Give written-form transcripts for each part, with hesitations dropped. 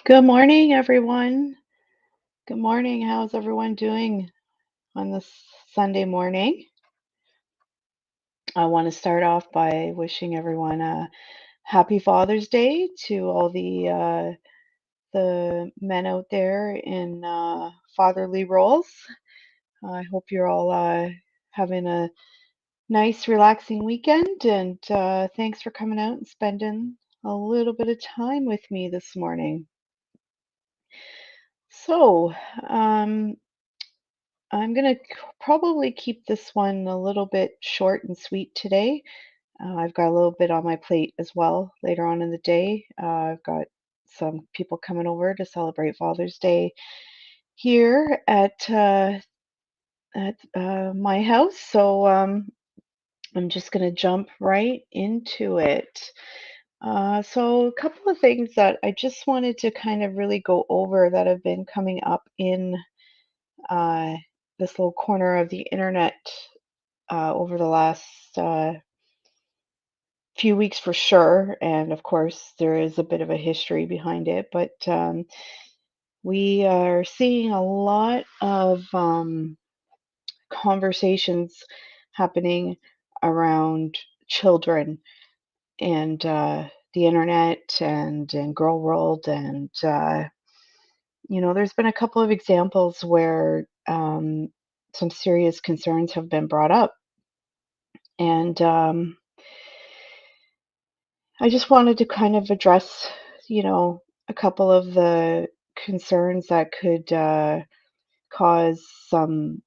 Good morning, everyone. Good morning. How's everyone doing on this Sunday morning? I want to start off by wishing everyone a happy Father's Day to all the men out there in fatherly roles. I hope you're all having a nice, relaxing weekend, and thanks for coming out and spending a little bit of time with me this morning. So, um, I'm gonna probably keep this one a little bit short and sweet today. I've got a little bit on my plate as well later on in the day. I've got some people coming over to celebrate Father's Day here at my house, so I'm just gonna jump right into it. So a couple of things that I just wanted to kind of really go over that have been coming up in uh, this little corner of the internet over the last few weeks for sure. And of course, there is a bit of a history behind it, but we are seeing a lot of conversations happening around children and the internet and Gorlworld. And, there's been a couple of examples where some serious concerns have been brought up. And I just wanted to kind of address, a couple of the concerns that could cause some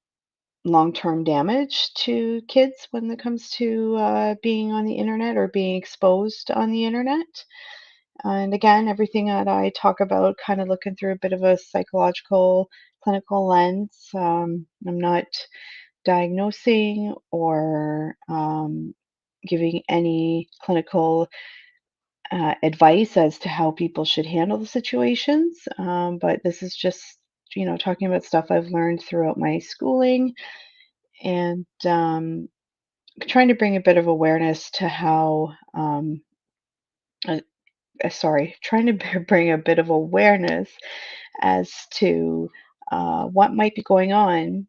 long-term damage to kids when it comes to being on the internet or being exposed on the internet. And again, everything that I talk about, kind of looking through a bit of a psychological, clinical lens. I'm not diagnosing or giving any clinical advice as to how people should handle the situations. But this is just, talking about stuff I've learned throughout my schooling and trying to bring a bit of awareness to how, uh, trying to bring a bit of awareness as to what might be going on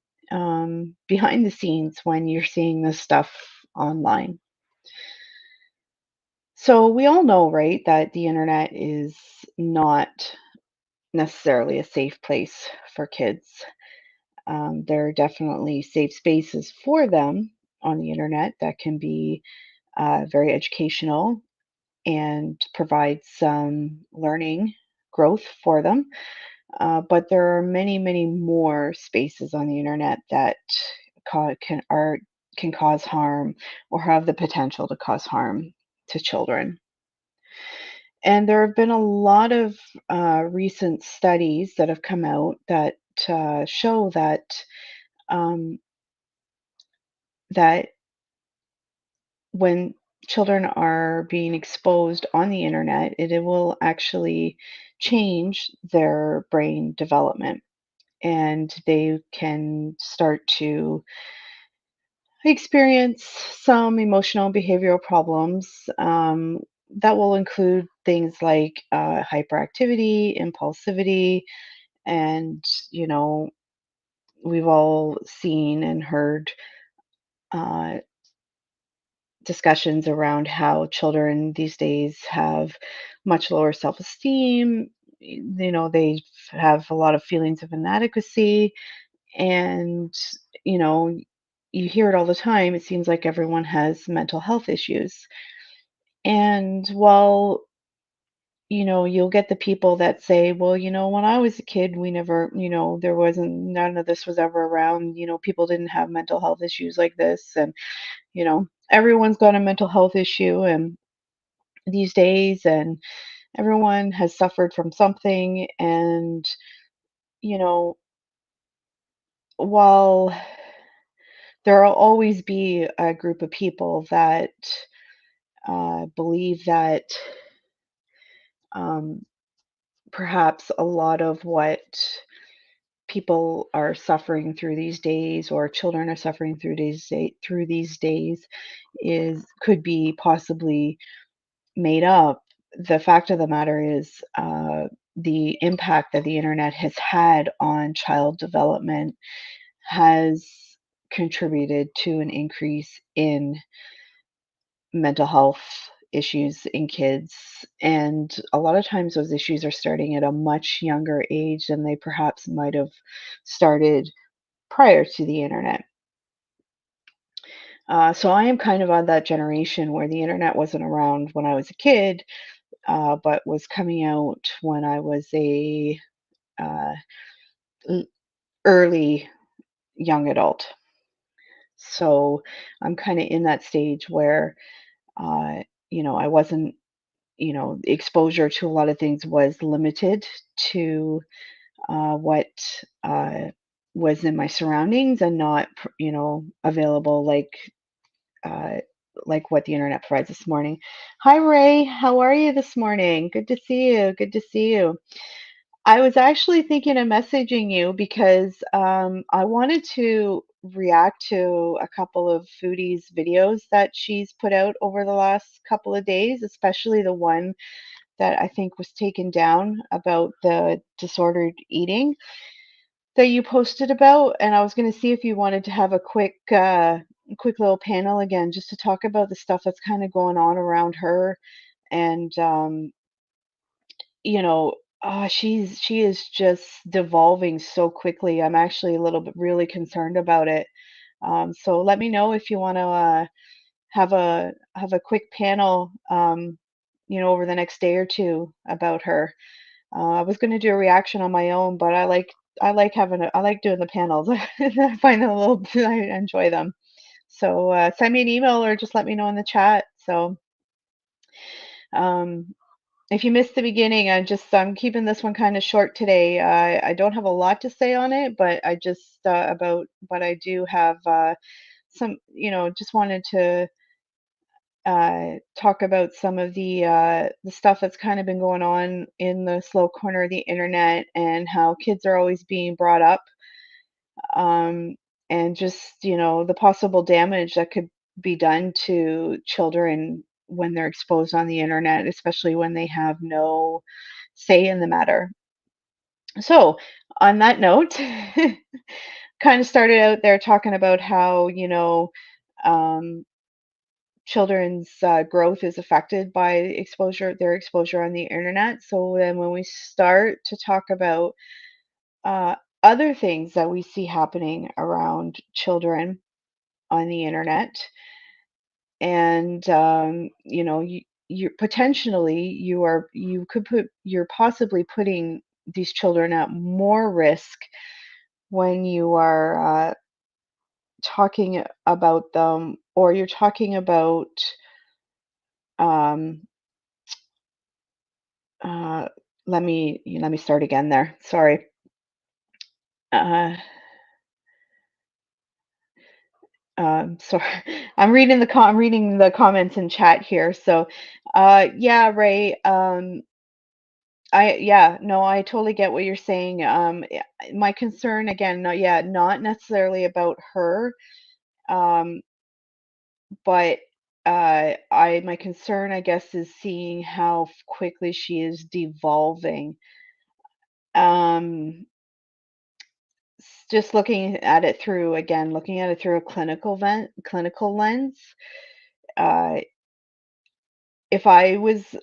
behind the scenes when you're seeing this stuff online. So we all know, right, that the internet is not necessarily a safe place for kids. There are definitely safe spaces for them on the internet that can be very educational and provide some learning growth for them. But there are many, many more spaces on the internet that can cause harm or have the potential to cause harm to children. And there have been a lot of recent studies that have come out that show um, that when children are being exposed on the internet, it will actually change their brain development, and they can start to experience some emotional and behavioral problems that will include things like hyperactivity, impulsivity, and, you know, we've all seen and heard uh, discussions around how children these days have much lower self-esteem. They have a lot of feelings of inadequacy, and, you know, you hear it all the time. It seems like everyone has mental health issues. And while, you'll get the people that say, well, when I was a kid, we never, there wasn't, none of this was ever around. People didn't have mental health issues like this. And, everyone's got a mental health issue and these days, and everyone has suffered from something. And, you know, while there will always be a group of people that believe that um, perhaps a lot of what people are suffering through these days, or children are suffering through these days, is could be possibly made up. The fact of the matter is, the impact that the internet has had on child development has contributed to an increase in mental health issues in kids. And a lot of times those issues are starting at a much younger age than they perhaps might have started prior to the internet. So I am kind of on that generation where the internet wasn't around when I was a kid, but was coming out when I was a uh, l- early young adult. So I'm kind of in that stage where, uh, I wasn't, exposure to a lot of things was limited to what uh, was in my surroundings and not, available uh, like what the internet provides this morning. Hi, Ray. How are you this morning? Good to see you. Good to see you. I was actually thinking of messaging you because I wanted to react to a couple of foodies videos that she's put out over the last couple of days, especially the one that I think was taken down about the disordered eating that you posted about. And I was going to see if you wanted to have a quick little panel again, just to talk about the stuff that's kind of going on around her. And you know, she is just devolving so quickly. I'm actually a little bit really concerned about it. So let me know if you want to have a quick panel, over the next day or two about her. I was going to do a reaction on my own, but I like doing the panels. I find them a little I enjoy them. So send me an email or just let me know in the chat. So um, if you missed the beginning, I'm keeping this one kind of short today. I don't have a lot to say on it, but I just about but I do have some, just wanted to talk about some of the stuff that's kind of been going on in the slow corner of the internet and how kids are always being brought up, um, and just the possible damage that could be done to children when they're exposed on the internet, especially when they have no say in the matter. So, on that note, kind of started out there talking about how, um, children's growth is affected by their exposure on the internet. So then when we start to talk about uh, other things that we see happening around children on the internet, and you're potentially you're possibly putting these children at more risk when you are talking about them, or you're talking about um, uh, let me start again there. Sorry. Uh, sorry. I'm reading the comments in chat here. So, yeah, Ray. Yeah, no, I totally get what you're saying. My concern again, no, yeah, not necessarily about her, um, but my concern, I guess, is seeing how quickly she is devolving. Um, just looking at it through a clinical lens. Uh, if I was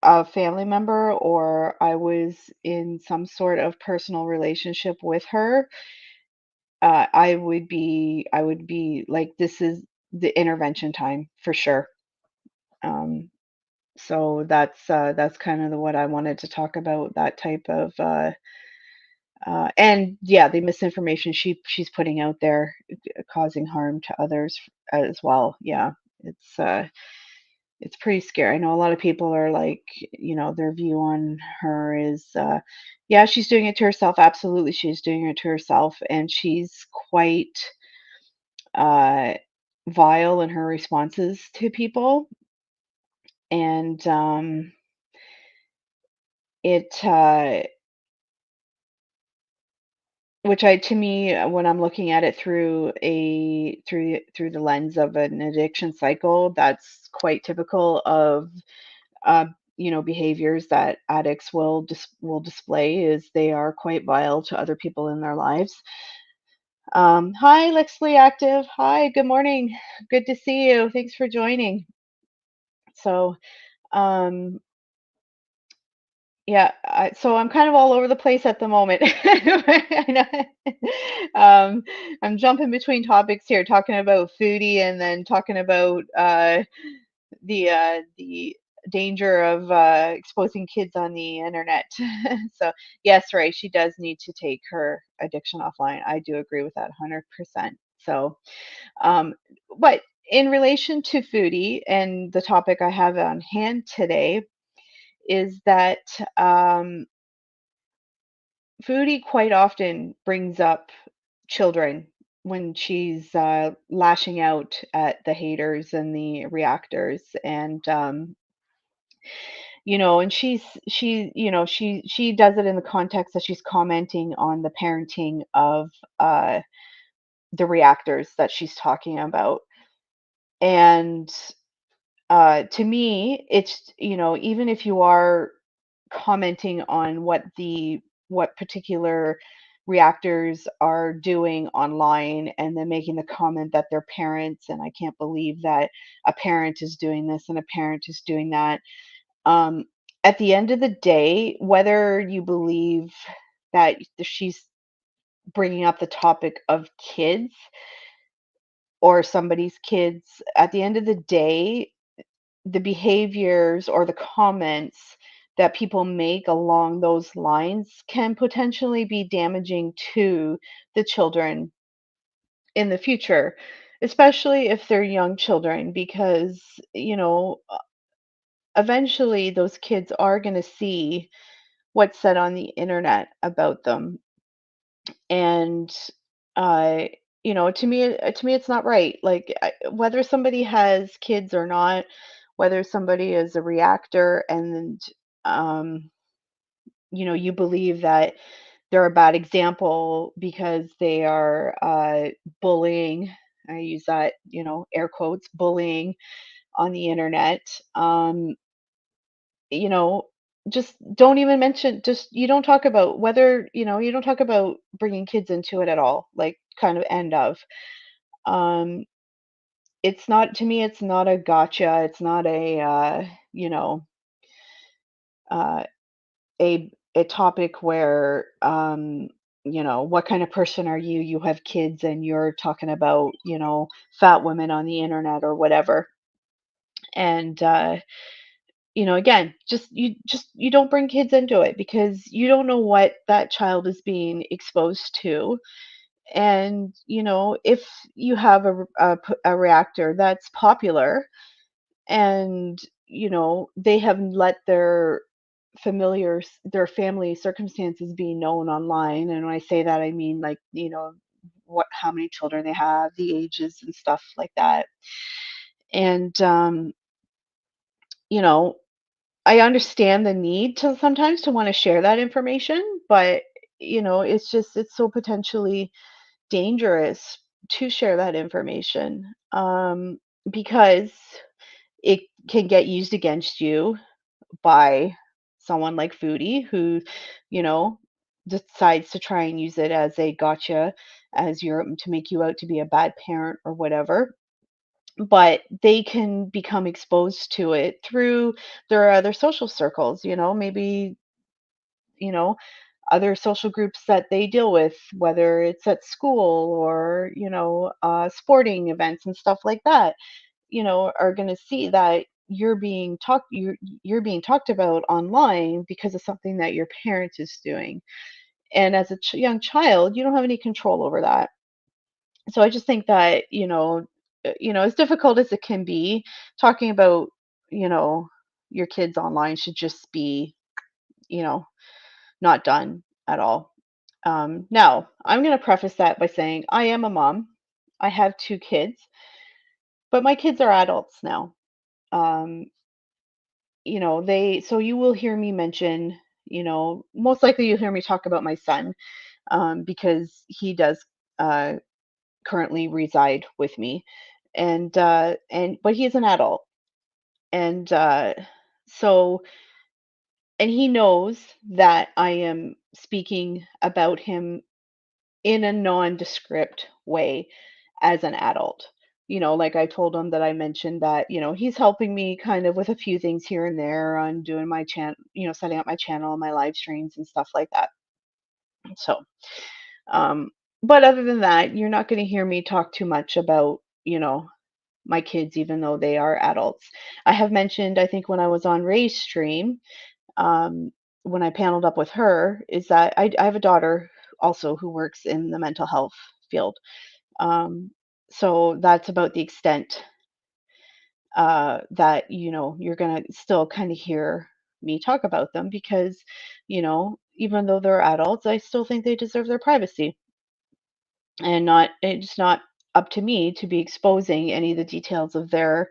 a family member or I was in some sort of personal relationship with her, I would be like, this is the intervention time for sure. Um, so that's kind of what I wanted to talk about, that type of and yeah, the misinformation she's putting out there, causing harm to others as well. Yeah, it's uh, it's pretty scary. I know a lot of people are like, their view on her is, yeah, she's doing it to herself. Absolutely, she's doing it to herself, and she's quite uh, vile in her responses to people, and it which I to me, when I'm looking at it through the lens of an addiction cycle, that's quite typical of behaviors that addicts will display is they are quite vile to other people in their lives. Hi, Lexley Active. Hi, good morning. Good to see you. Thanks for joining. So, um, yeah, so I'm kind of all over the place at the moment. I know. I'm jumping between topics here, talking about foodie and then talking about the danger of exposing kids on the internet. So yes, Ray, she does need to take her addiction offline. I do agree with that 100%. So, um, but in relation to foodie and the topic I have on hand today is that um, foodie quite often brings up children when she's lashing out at the haters and the reactors and she does it in the context that she's commenting on the parenting of uh the reactors that she's talking about. And to me, it's, even if you are commenting on what particular reactors are doing online and then making the comment that they're parents and I can't believe that a parent is doing this and a parent is doing that. um, at the end of the day, whether you believe that she's bringing up the topic of kids or somebody's kids, at the end of the day, the behaviors or the comments that people make along those lines can potentially be damaging to the children in the future, especially if they're young children, because, eventually those kids are going to see what's said on the internet about them. And uh to me it's not right. Like, whether somebody has kids or not, whether somebody is a reactor and um you believe that they're a bad example because they are bullying, I use that, air quotes, bullying on the internet. You know, just don't even mention, just you don't talk about whether, you don't talk about bringing kids into it at all, like, kind of end of. Um, it's not, to me, it's not a gotcha. It's not you know, uh, a topic where, what kind of person are you? You have kids and you're talking about, fat women on the internet or whatever. And again, you don't bring kids into it because you don't know what that child is being exposed to. And if you have a reactor that's popular and they have let their family circumstances be known online, and when I say that I mean, like, how many children they have, the ages and stuff like that. And you know I understand the need to sometimes to wanna share that information, but, it's so potentially dangerous to share that information, because it can get used against you by someone like Foodie who, you know, decides to try and use it as a gotcha, as your to make you out to be a bad parent or whatever. But they can become exposed to it through their other social circles, maybe, you know, other social groups that they deal with, whether it's at school or, sporting events and stuff like that, are going to see that you're being talked about online because of something that your parent is doing. And as a young child, you don't have any control over that. So I just think that, as difficult as it can be, talking about, you know, your kids online should just be, you know, not done at all. Now, I'm going to preface that by saying I am a mom. I have two kids, but my kids are adults now. Um, so you will hear me mention, most likely you'll hear me talk about my son, because he does uh, currently reside with me, but he is an adult. And So, and he knows that I am speaking about him in a nondescript way as an adult. Like I told him that I mentioned that, he's helping me kind of with a few things here and there on doing my channel, setting up my channel and my live streams and stuff like that. So, um, but other than that, you're not going to hear me talk too much about, my kids, even though they are adults. I have mentioned, I think when I was on Ray's stream, um, when I paneled up with her, is that I have a daughter also who works in the mental health field. Um, so that's about the extent that you're gonna still kind of hear me talk about them because even though they're adults, I still think they deserve their privacy, and not it's not up to me to be exposing any of the details of their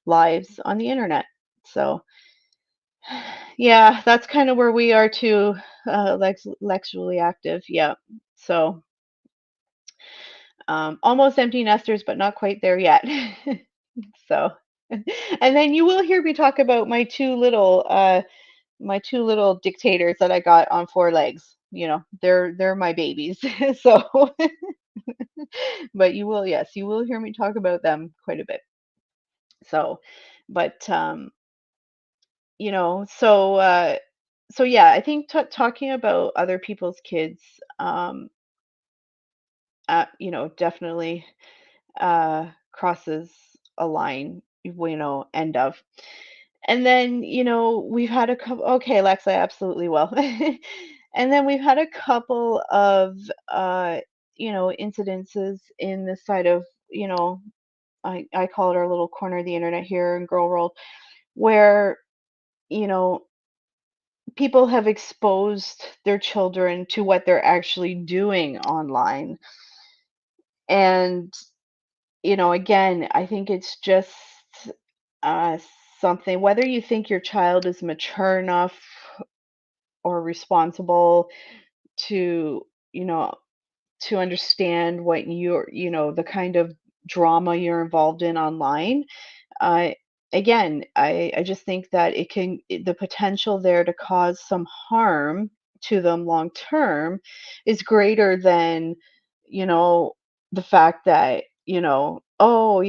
lives on the internet. So yeah, that's kind of where we are too. Lexually active, yeah. So almost empty nesters, but not quite there yet. So, and then you will hear me talk about my two little dictators that I got on four legs. They're my babies. So, but yes, you will hear me talk about them quite a bit. So, but so so yeah, I think talking about other people's kids, um, definitely crosses a line. End of. And then, we've had a couple, okay, Lex, I absolutely will. And then we've had a couple of, incidences in the side of, I call it our little corner of the internet here in Girl World, where, you know, people have exposed their children to what they're actually doing online. And, again, I think it's just uh, something, whether you think your child is mature enough or responsible to, you know, to understand what the kind of drama you're involved in online. Uh, Again, I just think that the potential there to cause some harm to them long term is greater than, you know, the fact that, oh,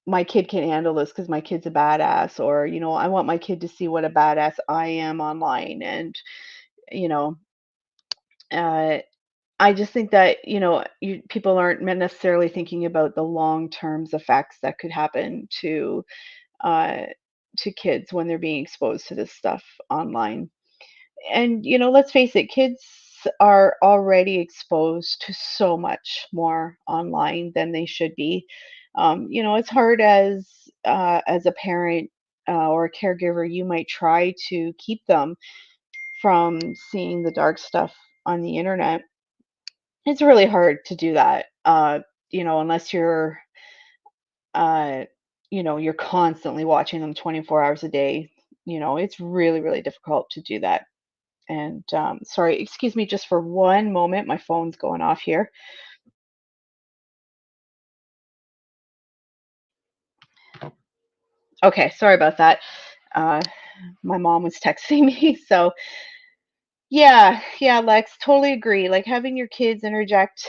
my kid can handle this because my kid's a badass, or I want my kid to see what a badass I am online. And you know uh, I just think that people aren't necessarily thinking about the long terms effects that could happen uh, to kids when they're being exposed to this stuff online. And let's face it, kids are already exposed to so much more online than they should be. It's hard as a parent or a caregiver. You might try to keep them from seeing the dark stuff on the internet. It's really hard to do that, unless uh, you're constantly watching them 24 hours a day. It's really, really difficult to do that. And sorry, excuse me just for one moment. My phone's going off here. Okay, sorry about that. Uh, my mom was texting me. So, yeah, yeah, Lex, totally agree. Like having your kids interject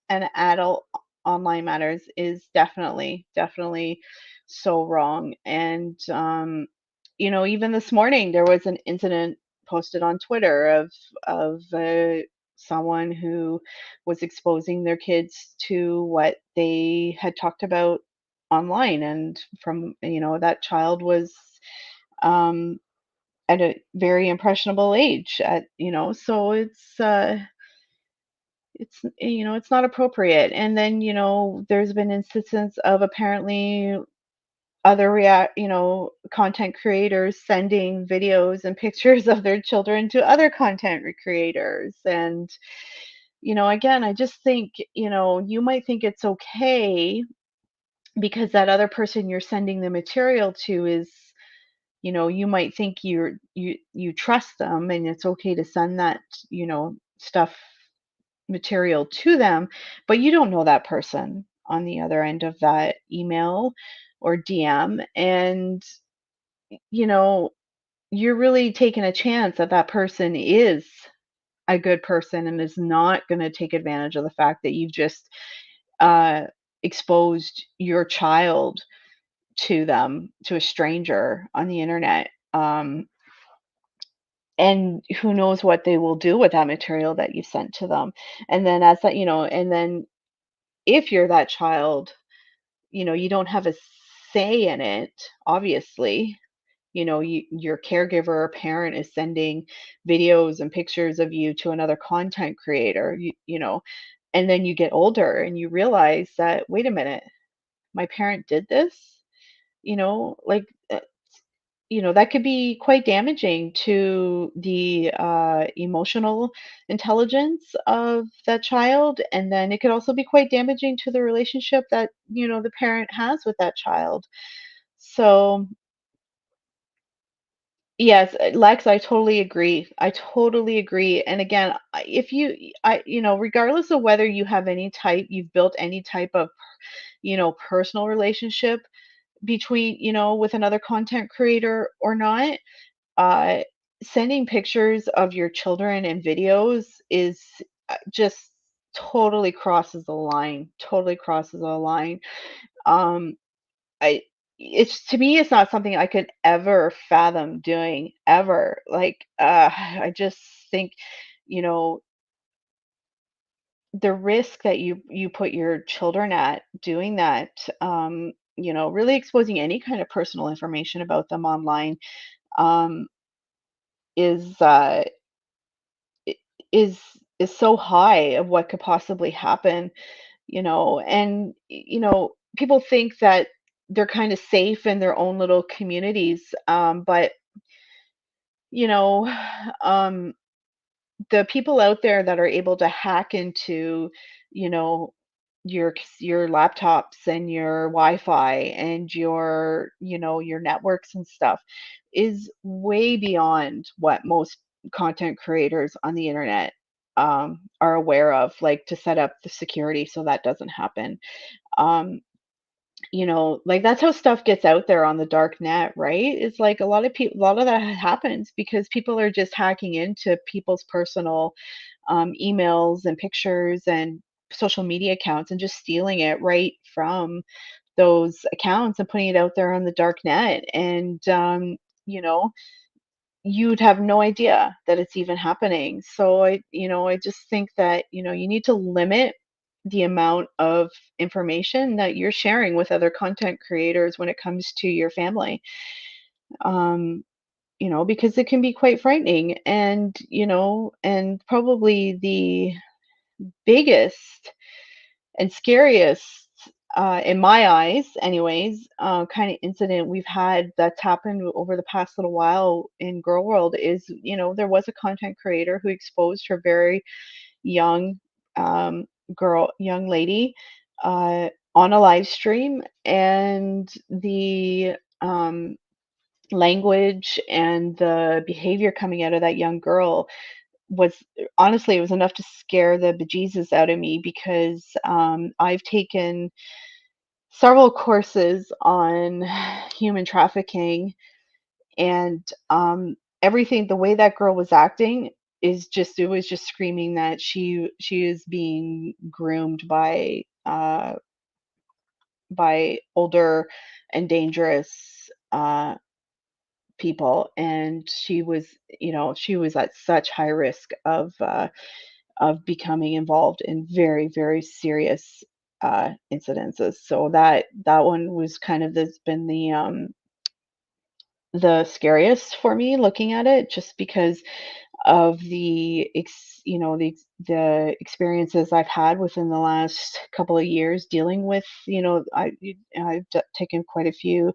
an adult online matters is definitely, definitely so wrong. And even this morning there was an incident posted on Twitter of someone who was exposing their kids to what they had talked about online, and from that child was um at a very impressionable age, so it's not appropriate. And then there's been instances of apparently other content creators sending videos and pictures of their children to other content creators. And again, I just think you might think it's okay because that other person you're sending the material to is, you might think you trust them, and it's okay to send that stuff, material to them, but you don't know that person on the other end of that email or DM. And you know, you're really taking a chance that that person is a good person and is not going to take advantage of the fact that you've just uh, exposed your child to them, to a stranger on the internet. And who knows what they will do with that material that you sent to them. And then as that, and then if you're that child, you don't have a say in it, obviously. Your caregiver or parent is sending videos and pictures of you to another content creator, and then you get older and you realize that, wait a minute, my parent did this, like, that could be quite damaging to the emotional intelligence of that child. And then it could also be quite damaging to the relationship that, the parent has with that child. So, yes, Lex, I totally agree. I totally agree. And again, if regardless of whether you've built any type of, personal relationship between, with another content creator or not, uh, sending pictures of your children and videos is just totally crosses the line, totally crosses the line. Um, I it's to me, it's not something I could ever fathom doing ever. Like, I just think, you know, the risk that you put your children at doing that, really exposing any kind of personal information about them online, um, is i- is is so high of what could possibly happen, and people think that they're kind of safe in their own little communities, but you know, um, the people out there that are able to hack into, you know, your laptops and your Wi-Fi and your networks and stuff is way beyond what most content creators on the internet are aware of, like to set up the security so that doesn't happen. Um, like that's how stuff gets out there on the dark net, right? It's like a lot of that happens because people are just hacking into people's personal emails and pictures and social media accounts and just stealing it right from those accounts and putting it out there on the dark net. And, you know, you'd have no idea that it's even happening. So I just think that, you need to limit the amount of information that you're sharing with other content creators when it comes to your family. Um, because it can be quite frightening. And, and probably the biggest and scariest, in my eyes, anyways, kind of incident we've had that's happened over the past little while in Gorlworld is, there was a content creator who exposed her very young young lady, on a live stream, and the language and the behavior coming out of that young girl was honestly, it was enough to scare the bejesus out of me because I've taken several courses on human trafficking, and everything, the way that girl was acting it was just screaming that she is being groomed by older and dangerous people, and she was at such high risk of becoming involved in very, very serious incidences. So that one was kind of that's been the scariest for me looking at it, just because of the experiences I've had within the last couple of years dealing with, taken quite a few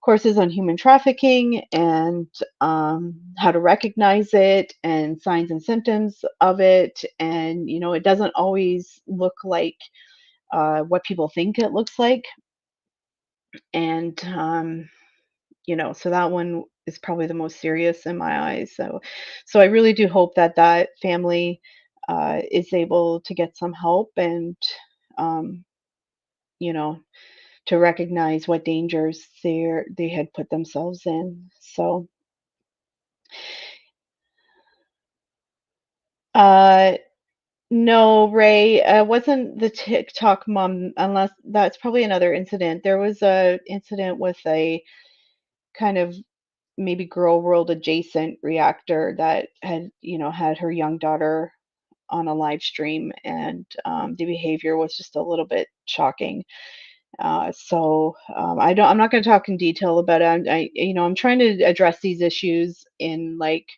courses on human trafficking and how to recognize it and signs and symptoms of it. And, it doesn't always look like what people think it looks like. And, so that one is probably the most serious in my eyes. So I really do hope that that family is able to get some help and, um, you know, to recognize what dangers they had put themselves in. So, uh, no, Ray, wasn't the TikTok mom, unless that's probably another incident. There was a incident with a kind of maybe girl world adjacent reactor that had her young daughter on a live stream, and the behavior was just a little bit shocking. I'm not going to talk in detail about it. I'm trying to address these issues in like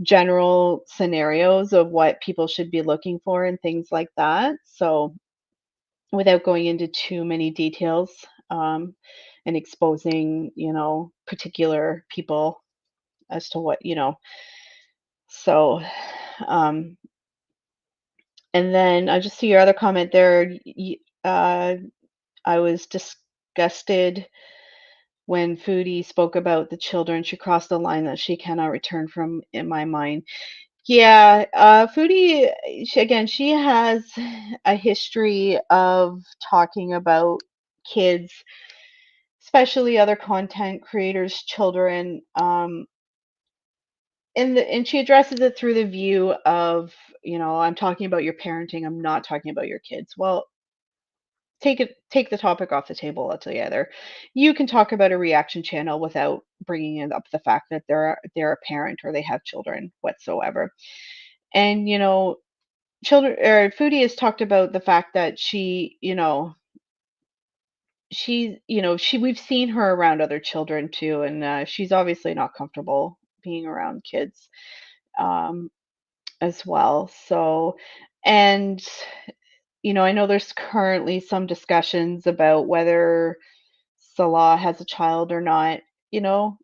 general scenarios of what people should be looking for and things like that. So without going into too many details, and exposing, particular people as to so, um, and then I just see your other comment there. I was disgusted when Foodie spoke about the children. She crossed the line that she cannot return from in my mind. Yeah, Foodie, she has a history of talking about kids, especially other content creators' children. And she addresses it through the view of, I'm talking about your parenting, I'm not talking about your kids. Well, take the topic off the table altogether. You can talk about a reaction channel without bringing it up the fact that they're a parent or they have children whatsoever. And children or Foodie has talked about the fact that she we've seen her around other children too, and she's obviously not comfortable being around kids, um, as well. So, and I know there's currently some discussions about whether Salah has a child or not. You know,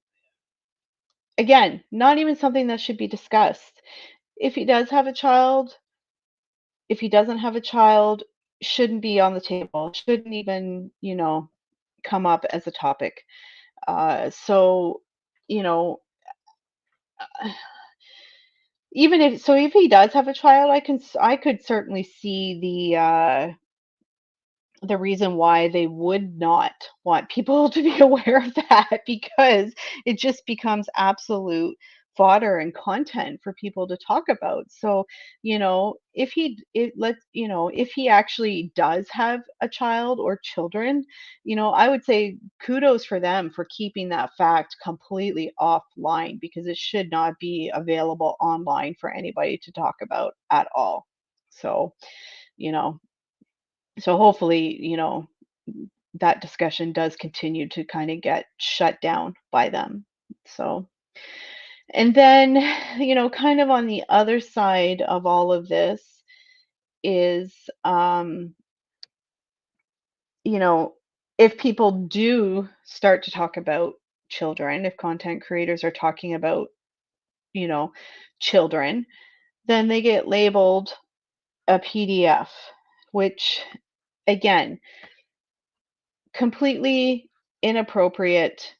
Again, not even something that should be discussed. If he does have a child, if he doesn't have a child, shouldn't be on the table, shouldn't even, come up as a topic. So, you know, if he does have a child, I could certainly see the reason why they would not want people to be aware of that, because it just becomes absolute fodder and content for people to talk about. So, if he actually does have a child or children, I would say kudos for them for keeping that fact completely offline, because it should not be available online for anybody to talk about at all. So, you know, so hopefully, that discussion does continue to kind of get shut down by them. So, and then, kind of on the other side of all of this is, you know, if people do start to talk about children, if content creators are talking about, you know, children, then they get labeled a PDF, which again, completely inappropriate.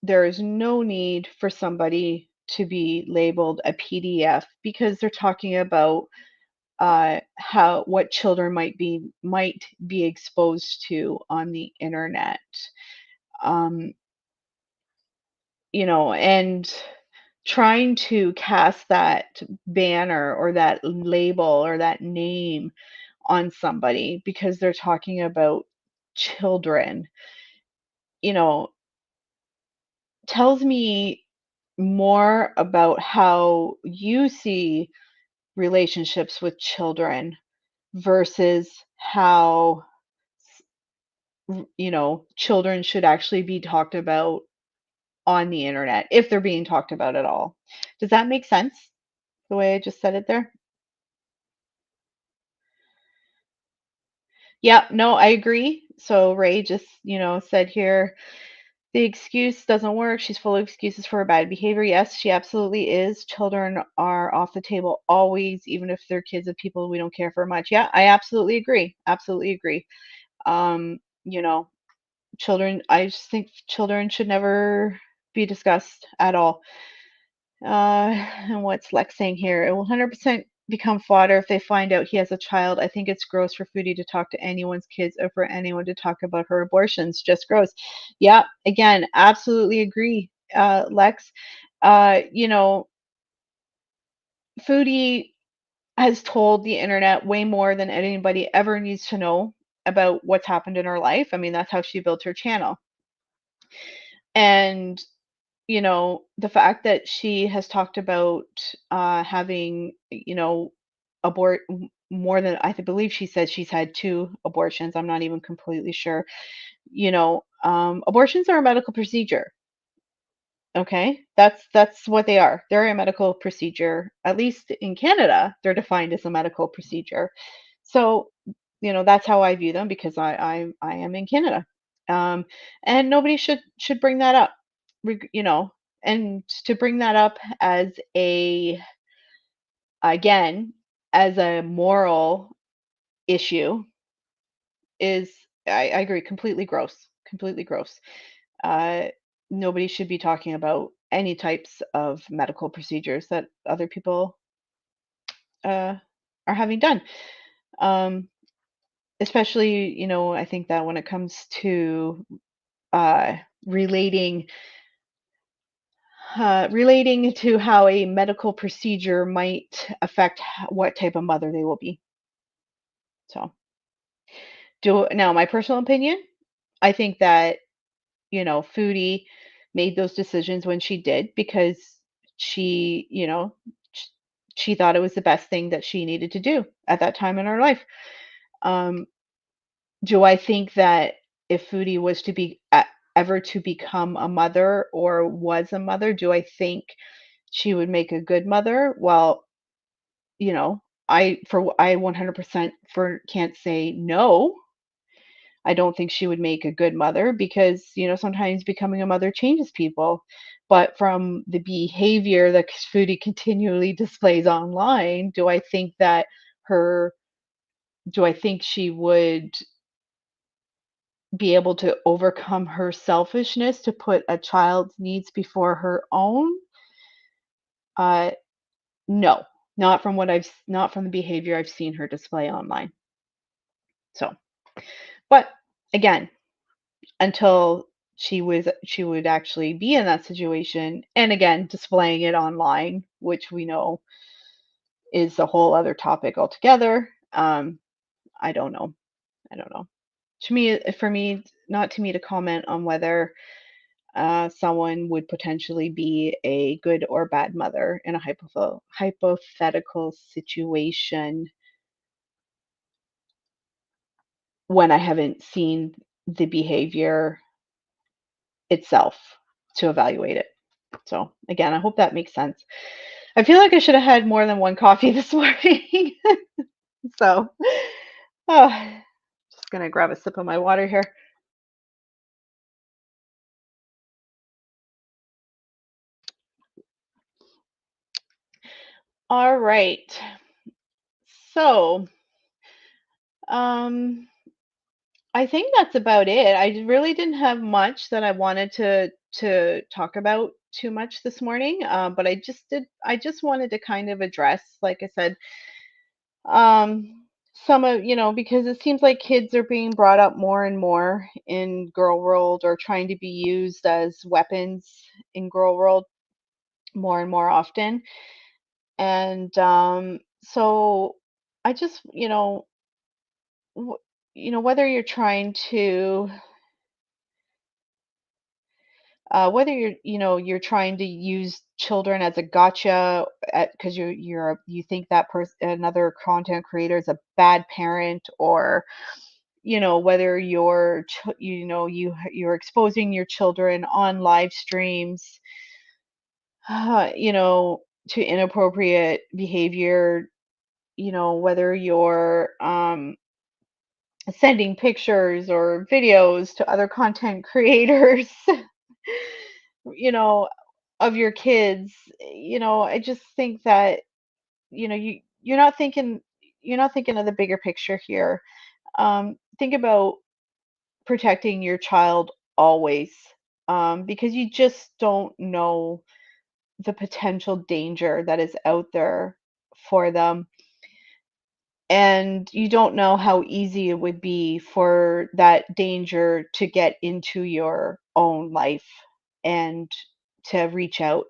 There is no need for somebody to be labeled a PDF because they're talking about how what children might be exposed to on the internet. Um, and trying to cast that banner or that label or that name on somebody because they're talking about children, you know, tells me more about how you see relationships with children versus how children should actually be talked about on the internet, if they're being talked about at all. Does that make sense, the way I just said it there? Yeah, no, I agree. So Ray just, said here, the excuse doesn't work. She's full of excuses for her bad behavior. Yes, she absolutely is. Children are off the table always, even if they're kids of people we don't care for much. Yeah, I absolutely agree. Absolutely agree. Um, you know, I just think children should never be discussed at all. And what's Lex saying here? It will 100%. become fodder if they find out he has a child. I think it's gross for Foodie to talk to anyone's kids or for anyone to talk about her abortions. Just gross. Yeah, again, absolutely agree, Lex. You know, Foodie has told the internet way more than anybody ever needs to know about what's happened in her life. I mean, that's how she built her channel. And the fact that she has talked about having, more than believe she said she's had two abortions. I'm not even completely sure. Abortions are a medical procedure. Okay, that's what they are. They're a medical procedure. At least in Canada, they're defined as a medical procedure. So, that's how I view them because I am in Canada, um, and nobody should bring that up, and to bring that up as again as a moral issue is I agree, completely gross, completely gross. Uh, Nobody should be talking about any types of medical procedures that other people uh, are having done. Um, Especially, I think that when it comes to uh, relating relating to how a medical procedure might affect what type of mother they will be. So, do now my personal opinion, I think that Foodie made those decisions when she did because she, sh- she thought it was the best thing that she needed to do at that time in her life. Um, do I think that if Foodie was to be ever to become a mother or was a mother, do I think she would make a good mother? Well, I 100% for can't say no. I don't think she would make a good mother because, sometimes becoming a mother changes people. But from the behavior that Foodie continually displays online, her, do I think she would be able to overcome her selfishness to put a child's needs before her own? Uh, no, not from the behavior I've seen her display online. So, but again, until she would actually be in that situation and again displaying it online, which we know is a whole other topic altogether. I don't know. I don't know. To me, for me, not to me to comment on whether someone would potentially be a good or bad mother in a hypothetical situation when I haven't seen the behavior itself to evaluate it. So again, I hope that makes sense. I feel like I should have had more than one coffee this morning. So, oh, just gonna grab a sip of my water here. All right. So, um, I think that's about it. I really didn't have much that I wanted to talk about too much this morning, but I just wanted to kind of address, like I said, some of, because it seems like kids are being brought up more and more in girl world or trying to be used as weapons in girl world more and more often. And so I just, w- whether you're trying to whether you're trying to use children as a gotcha because you think that person another content creator is a bad parent, or whether you're exposing your children on live streams to inappropriate behavior, whether you're sending pictures or videos to other content creators you know of your kids. I just think that you're not thinking of the bigger picture here. Think about protecting your child always, because you just don't know the potential danger that is out there for them. and you don't know how easy it would be for that danger to get into your own life and to reach out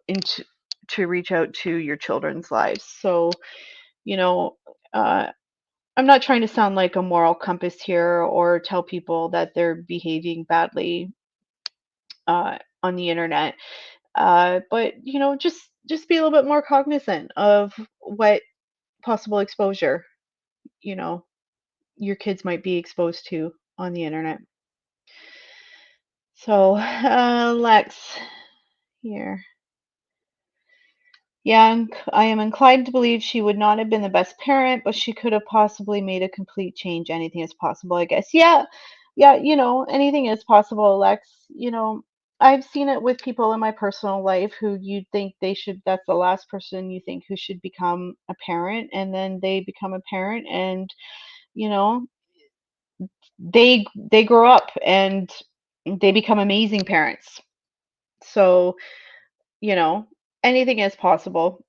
to your children's lives. So, you know, uh, I'm not trying to sound like a moral compass here or tell people that they're behaving badly on the internet. But just be a little bit more cognizant of what possible exposure, you know, your kids might be exposed to on the internet. So, Lex here. Yeah, I am inclined to believe she would not have been the best parent, but she could have possibly made a complete change. Anything is possible, I guess. Yeah, yeah, anything is possible, Lex. I've seen it with people in my personal life who you think that's the last person you think who should become a parent, and then they become a parent, and, you know, they grow up and they become amazing parents. So, you know, anything is possible.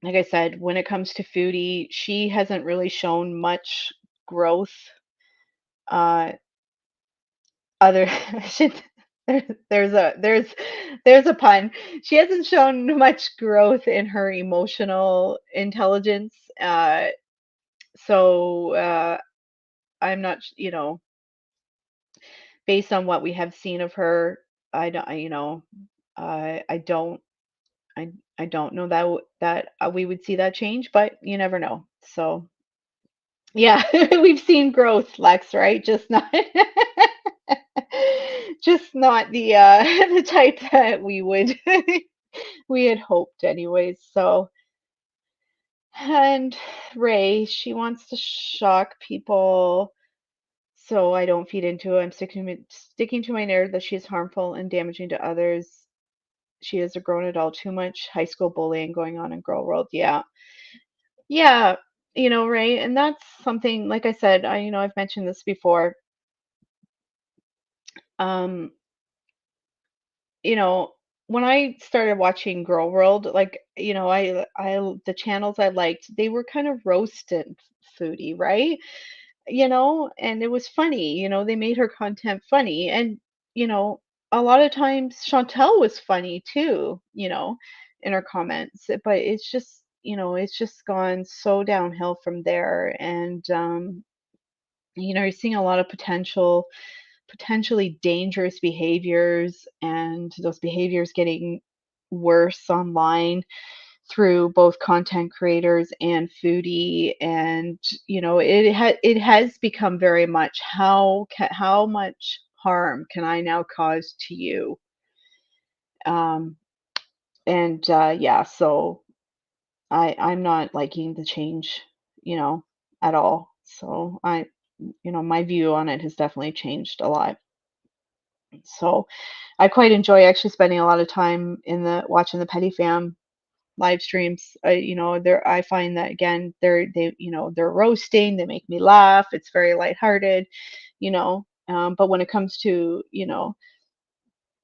Like I said, when it comes to Foodie, she hasn't really shown much growth. Uh, other should, there's a pun. She hasn't shown much growth in her emotional intelligence. So I'm not, based on what we have seen of her, I don't, I don't, I, I don't know that we would see that change, but you never know. So yeah, we've seen growth, Lex, right? Just not just not the the type that we had hoped anyways. So, and Ray, she wants to shock people so I don't feed into it. I'm sticking to my narrative that she is harmful and damaging to others. She is a grown adult, too much high school bullying going on in girl world. Yeah. Yeah, Ray, and that's something, like I said, I've mentioned this before. Um, you know, when I started watching Girl World, like, the channels I liked, they were kind of roasted Foodie, right? And it was funny, they made her content funny. And, you know, a lot of times Chantel was funny too, in her comments. But it's just gone so downhill from there. And you're seeing a lot of potentially dangerous behaviors, and those behaviors getting worse online through both content creators and Foodie. And it has become very much how much harm can I now cause to you. um and yeah, so I'm not liking the change, at all. So my view on it has definitely changed a lot. So I quite enjoy actually spending a lot of time in the watching the Petty Fam live streams. I find that again, they're roasting, they make me laugh. It's very lighthearted, but when it comes to,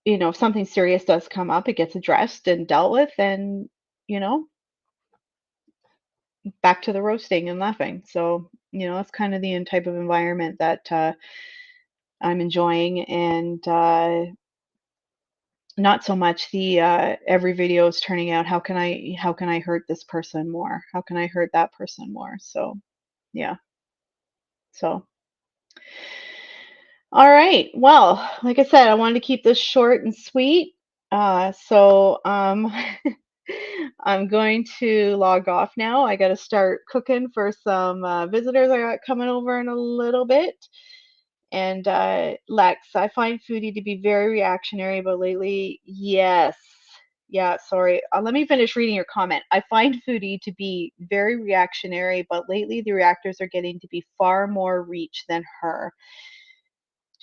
if something serious does come up, it gets addressed and dealt with, and, you know, back to the roasting and laughing. So, that's kind of the type of environment that I'm enjoying. And not so much the every video is turning out how can I hurt this person more? How can I hurt that person more? So, yeah. So, all right. Well, like I said, I wanted to keep this short and sweet. So I'm going to log off now. I got to start cooking for some visitors I got coming over in a little bit. And Lex, I find Foodie to be very reactionary, but lately, yes. Yeah, sorry. Let me finish reading your comment. I find Foodie to be very reactionary, but lately the reactors are getting to be far more reach than her.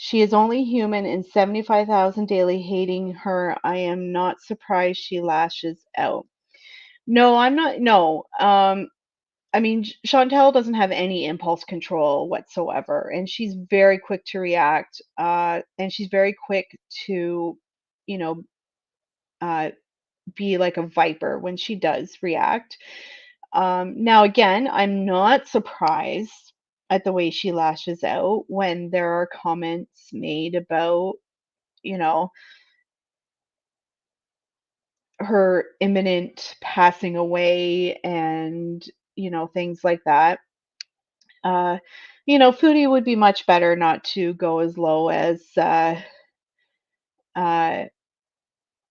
She is only human, and 75,000 daily hating her. I am not surprised she lashes out. No, I'm not. No. I mean, Chantel doesn't have any impulse control whatsoever, and she's very quick to react, and she's very quick to, you know, uh, be like a viper when she does react. Now, again, I'm not surprised at the way she lashes out when there are comments made about, you know, her imminent passing away and, things like that. Uh, Foodie would be much better not to go as low as uh,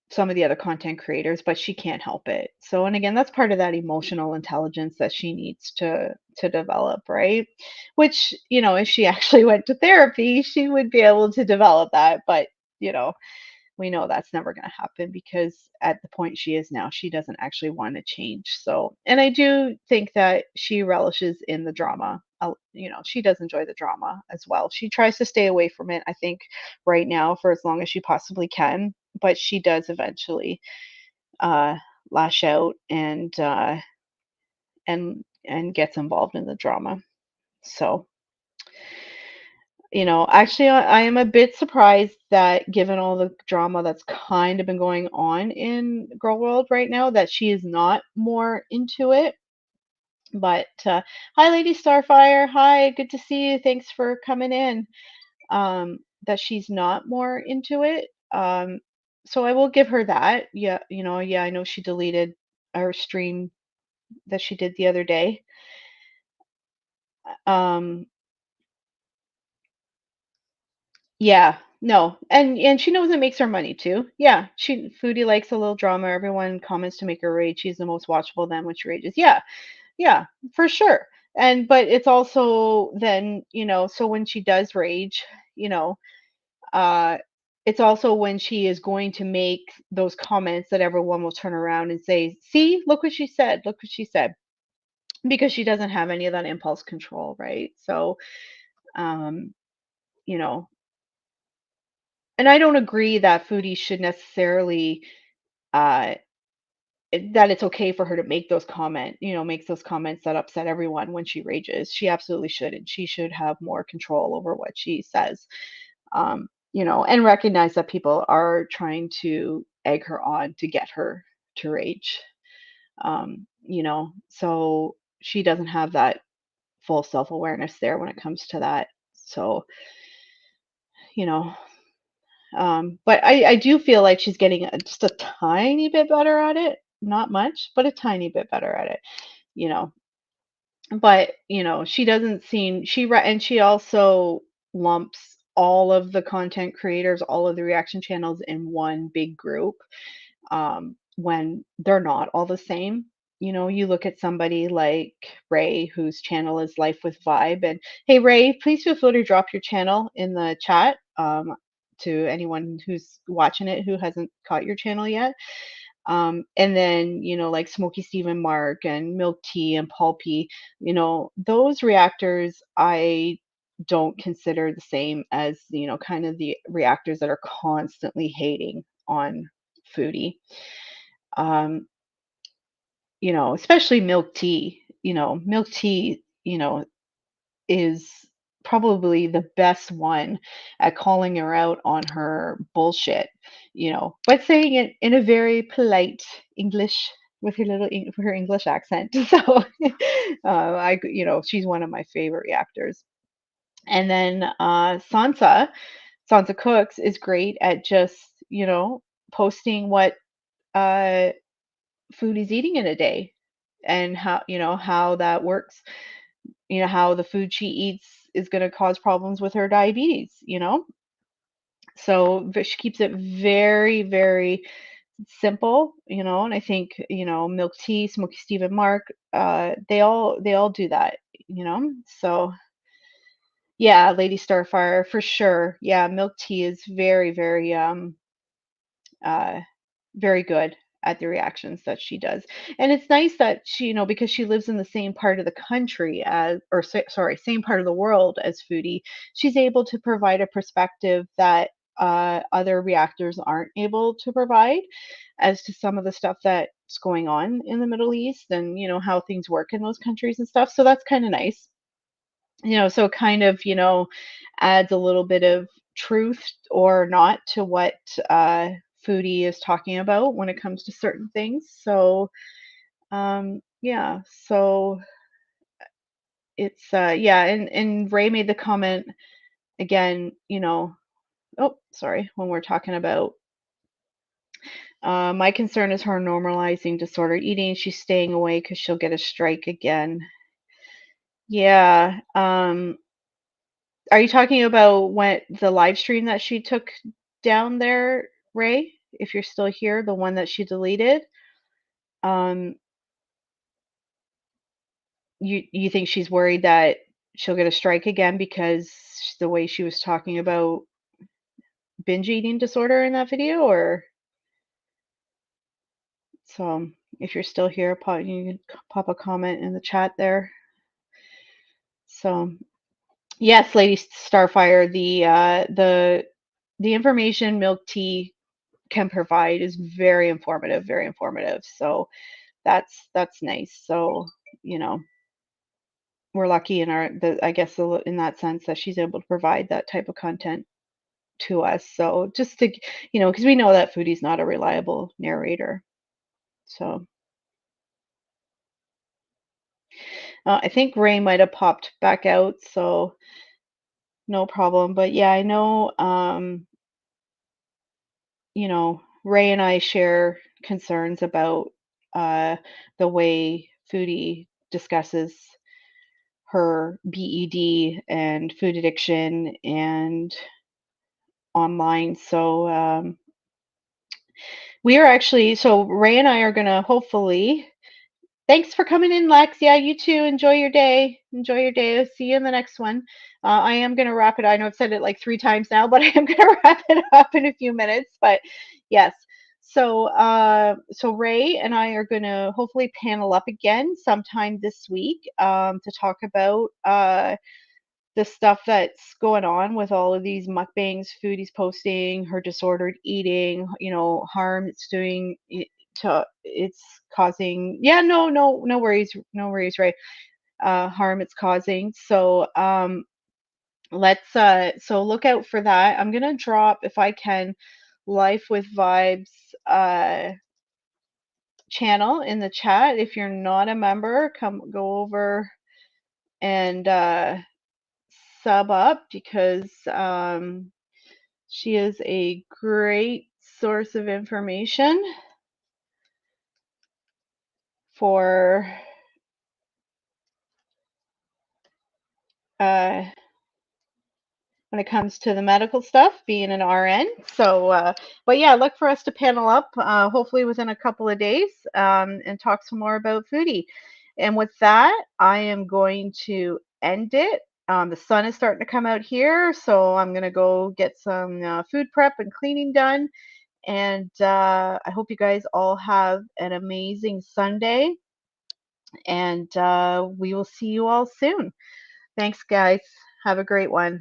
some of the other content creators, but she can't help it. So, and again, that's part of that emotional intelligence that she needs to develop, right? Which, if she actually went to therapy, she would be able to develop that. But, you know, we know that's never going to happen because at the point she is now, she doesn't actually want to change. So, and I do think that she relishes in the drama. She does enjoy the drama as well. She tries to stay away from it, I think, right now for as long as she possibly can, but she does eventually uh, lash out and gets involved in the drama. So, actually, I am a bit surprised that given all the drama that's kind of been going on in Girl World right now, that she is not more into it. But hi, Lady Starfire. Hi, good to see you. Thanks for coming in. That she's not more into it. So I will give her that. Yeah, yeah, I know she deleted our stream that she did the other day. Um, Yeah, no, and she knows it makes her money too. Yeah, Foodie likes a little drama. Everyone comments to make her rage. She's the most watchable then when she rages. Yeah, yeah, for sure. And but it's also then, so when she does rage, you know, uh it's also when she is going to make those comments that everyone will turn around and say, "See, look what she said. Look what she said." Because she doesn't have any of that impulse control, right? So, um, you know, and I don't agree that Foodie should necessarily uh that it's okay for her to make makes those comments that upset everyone when she rages. She absolutely shouldn't. She should have more control over what she says. And recognize that people are trying to egg her on to get her to rage. So she doesn't have that full self-awareness there when it comes to that. So, you know, but I do feel like she's getting just a tiny bit better at it. Not much, but a tiny bit better at it, you know. But, she doesn't seem and she also lumps all of the content creators, all of the reaction channels in one big group, when they're not all the same. You look at somebody like Ray, whose channel is Life with Vibe, and hey, Ray, please feel free to drop your channel in the chat, to anyone who's watching it who hasn't caught your channel yet. And then, like Smoky Stephen Mark and Milk Tea and Paul P, those reactors I don't consider the same as, kind of the reactors that are constantly hating on Foodie. Um, Especially Milk Tea. Milk Tea, is probably the best one at calling her out on her bullshit, but saying it in a very polite English with her English accent. So, she's one of my favorite reactors. And then Sansa Cooks is great at just, posting what uh, food he's eating in a day and how that works, how the food she eats is going to cause problems with her diabetes, so she keeps it very, very simple, and I think, Milk Tea, Smoky Steve, Mark, they all do that, so yeah, Lady Starfire for sure. Yeah, Milk Tea is very, very uh very good at the reactions that she does. And it's nice that she, because she lives in the same part of the country as, or sorry, same part of the world as Foodie, she's able to provide a perspective that other reactors aren't able to provide as to some of the stuff that's going on in the Middle East and, how things work in those countries and stuff. So that's kind of nice. So it kind of, adds a little bit of truth or not to what Foodie is talking about when it comes to certain things. So, Yeah, so it's yeah, and Ray made the comment again, oh, sorry, when we're talking about my concern is her normalizing disordered eating. She's staying away because she'll get a strike again. Yeah. Are you talking about when the live stream that she took down there, Ray? If you're still here, the one that she deleted. Um, you think she's worried that she'll get a strike again because the way she was talking about binge eating disorder in that video, or so if you're still here, you can pop a comment in the chat there. So yes, Lady Starfire, the information milk tea can provide is very informative, very informative. So that's nice. So, you know, we're lucky in I guess in that sense that she's able to provide that type of content to us. So just to, because we know that Foodie's not a reliable narrator. So I think Ray might have popped back out, so no problem. But yeah, I know, Ray and I share concerns about uh, the way Foodie discusses her BED and food addiction and online. So so Ray and I are going to hopefully. Thanks for coming in, Lex. Yeah, you too. Enjoy your day. Enjoy your day. See you in the next one. I am going to wrap it. I know I've said it like 3 times now, but I am going to wrap it up in a few minutes. But yes. So Ray and I are going to hopefully panel up again sometime this week to talk about the stuff that's going on with all of these mukbangs, foodies posting, her disordered eating, harm it's doing it's causing. Yeah, no worries, no worries, right? Harm it's causing. So so look out for that. I'm gonna drop, if I can, Life with Vibes uh channel in the chat. If you're not a member, go over and sub up, because she is a great source of information for uh, when it comes to the medical stuff, being an RN. So, but yeah, look for us to panel up, hopefully within a couple of days, and talk some more about Foodie. And with that, I am going to end it. The sun is starting to come out here, so I'm going to go get some food prep and cleaning done. And I hope you guys all have an amazing Sunday. And we will see you all soon. Thanks, guys. Have a great one.